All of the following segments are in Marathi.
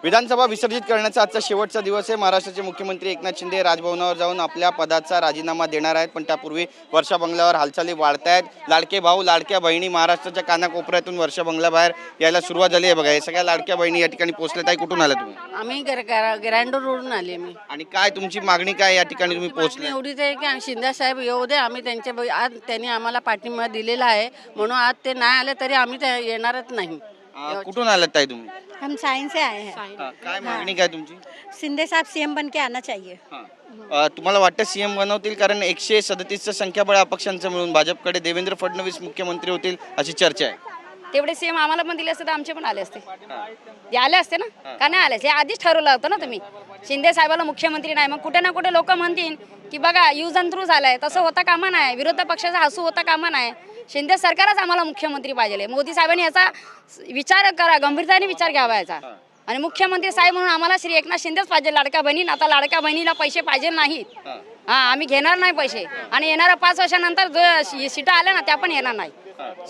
विधानसभा विसर्जित करण्याचा आजचा शेवटचा दिवस आहे। महाराष्ट्राचे मुख्यमंत्री एकनाथ शिंदे राजभवनावर जाऊन आपल्या पदाचा राजीनामा देणार आहेत, पण त्यापूर्वी वर्षा बंगल्यावर हालचाली वाढत आहेत। लाडके भाऊ लाडक्या बहिणी महाराष्ट्राच्या कानाकोपऱ्यातून वर्षा बंगल्याबाहेर यायला सुरुवात झाली आहे। बघा, हे सगळ्या लाडक्या बहिणी या ठिकाणी पोहोचल्या। ताई, कुठून आल्या तुम्ही? आम्ही ग्रँड रोडून आले मी। आणि काय तुमची मागणी काय या ठिकाणी तुम्ही पोहोचले? एवढीच आहे की शिंदे साहेब येऊ दे, आम्ही त्यांच्या आज त्यांनी आम्हाला पाठिंबा दिलेला आहे, म्हणून आज ते नाही आले तरी आम्ही येणारच नाही। कुठून आलात ताई तुम्ही? हम साइंस से आए हैं। काय मागणी काय तुमची? शिंदे साहब सीएम बन के आना चाहिए। तुम्हाला वाटतं सीएम बनवतील? कारण 137चं संख्याबळ अपक्षांचं मिळून भाजपकडे देवेंद्र फडणवीस मुख्यमंत्री होतील अशी चर्चा आहे। तेवढे सीएम आम्हाला पण दिले असते तर आमचे पण आले असते, ते आले असते ना, का नाही आले? हे आधीच ठरवलं होतं ना तुम्ही, शिंदे साहेबाला मुख्यमंत्री नाही। मग कुठे ना कुठे लोक म्हणतील की बघा यूज अँड थ्रू झालाय, तसं होता कामा नाही, विरोधी पक्षाचा हसू होता कामा नाही। शिंदे सरकारच आम्हाला मुख्यमंत्री पाहिजे। मोदी साहेबांनी याचा विचार करा, गंभीरतेने विचार घ्यावा याचा। आणि मुख्यमंत्री साहेब म्हणून आम्हाला श्री एकनाथ शिंदेच पाहिजे। लाडक्या बहिणी, आता लाडक्या बहिणीला पैसे पाहिजे नाहीत, आम्ही घेणार नाही पैसे, आणि येणाऱ्या 5 वर्षानंतर जो सीटा आल्या ना त्या पण येणार नाही।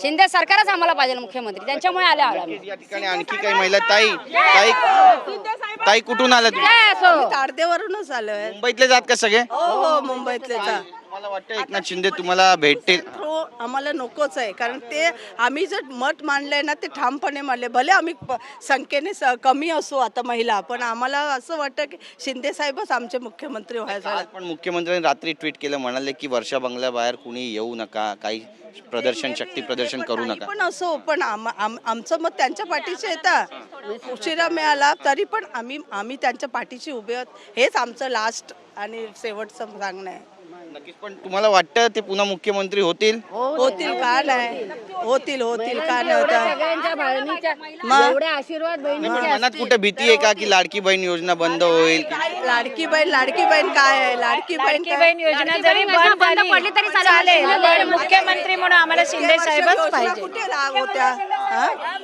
शिंदे सरकारच आम्हाला पाहिजे मुख्यमंत्री, त्यांच्यामुळे आले आम्ही। या ठिकाणी आणखी काही महिला ताई ताई ताई कुठून आल्या तुम्ही? तारदेवरूनच आलोय। मुंबईतले जात का सगळे? हो, मुंबईतलेच। मला वाटतं एकनाथ शिंदे तुम्हाला भेटतील? हो, आम्हाला नकोच आहे, कारण ते आम्ही जर मत मांडलंय ना ते ठामपणे मांडले। भले आम्ही संख्येने कमी असू आता महिला, पण आम्हाला असं वाटतं की शिंदे साहेबच आमचे मुख्यमंत्री व्हायला। पण मुख्यमंत्र्यांनी रात्री ट्विट केलं, म्हणाले की वर्षा बंगल्याबाहेर कुणी येऊ नका, काही प्रदर्शन शक्ती प्रदर्शन करू नका। पण असो, पण आमचं मत त्यांच्या पाठीचे येतं। उशिरा मिळाला तरी पण आम्ही त्यांच्या पाठीशी उभे आहोत, हेच आमचं लास्ट आणि शेवटचं सांगणं आहे। नक्कीच, पण तुम्हाला वाटतं ते पुन्हा मुख्यमंत्री होतील? होतील का नाही? होतील का नाही होता? एवढे आशीर्वाद बहिणींचे मनात कुठे भीती आहे का की लाडकी बहीण योजना बंद होईल? लाडकी बहीण काय आहे? लाडकी बहीण योजना जरी बंद पडली तरी चालेल, पण मुख्यमंत्री म्हणून आम्हाला शिंदे साहेबच पाहिजे। कुठे राग होत्या?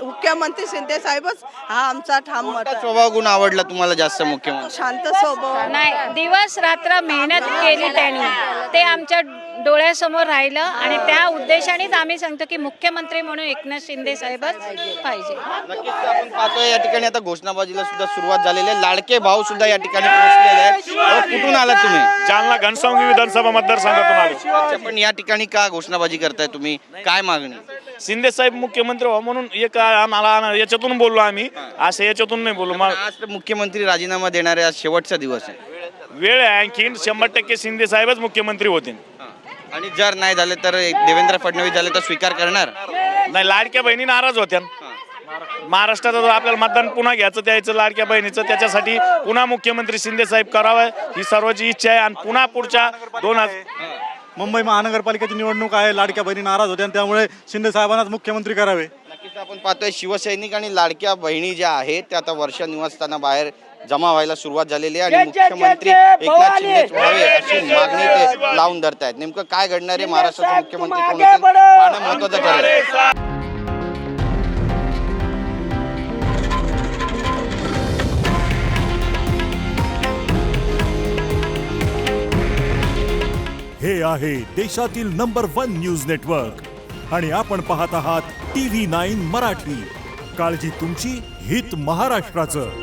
मुख्यमंत्री शिंदे साहेबच हा आमचा ठाम मत आहे। स्वभाव गुण आवडला तुम्हाला जास्त मुख्यमंत्री? शांत स्वभाव नाही, दिवस रात्र मेहनत केली त्यांनी, ते आमच्या डोळ्यासमोर राहिलं, आणि त्या उद्देशानेच आम्ही सांगतो की मुख्यमंत्री म्हणून एकनाथ शिंदे साहेबच पाहिजे। नक्कीच आपण पाहतोय या ठिकाणी आता घोषणाबाजीला सुद्धा सुरुवात झालेली आहे। लाडके भाऊ सुद्धा या ठिकाणी पोहोचलेले आहेत। कुठून आलात तुम्ही? जालना घनसावंगी विधानसभा मतदारसंघातून आलो। अच्छा, पण या ठिकाणी का घोषणाबाजी करताय तुम्ही? काय मागणी? शिंदे साहेब मुख्यमंत्री व्हा म्हणून एक आम्हाला याच्यातून बोललो आम्ही, असं याच्यातून नाही बोललो। आज तर मुख्यमंत्री राजीनामा देणारे, आज शेवटचा दिवस आहे। वेळ आहे आणखीन, 100% शिंदे साहेबच मुख्यमंत्री होतील। आणि जर नाही झाले तर देवेंद्र फडणवीस झाले तर स्वीकार करणार नाही? लाडक्या बहिणी नाराज होत्या। महाराष्ट्रात आपल्याला मतदान पुन्हा घ्यायचं द्यायचं लाडक्या बहिणीचं, त्याच्यासाठी पुन्हा मुख्यमंत्री शिंदे साहेब करावं ही सर्वांची इच्छा आहे। आणि पुन्हा पुढच्या मुंबई महानगरपालिकेची निवडणूक आहे, लाडक्या बहिणी नाराज होत्या, त्यामुळे शिंदे साहेबांनाच मुख्यमंत्री करावे। नक्कीच आपण पाहतोय शिवसैनिक आणि लाडक्या बहिणी ज्या आहेत त्या आता वर्षा निवासस्थानाबाहेर जमा व्हायला सुरुवात झालेली आहे, आणि मुख्यमंत्री एकनाथ शिंदेच व्हावे अशी मागणी ते लावून धरतायत। नेमकं काय घडणार आहे, महाराष्ट्राचे मुख्यमंत्री कोण होतील पाहणं महत्त्वाचं ठरेल। हे आहे देशातील नंबर 1 न्यूज नेटवर्क, आणि आपण पाहत आहात TV9 मराठी। काळजी तुमची, हित महाराष्ट्राचं।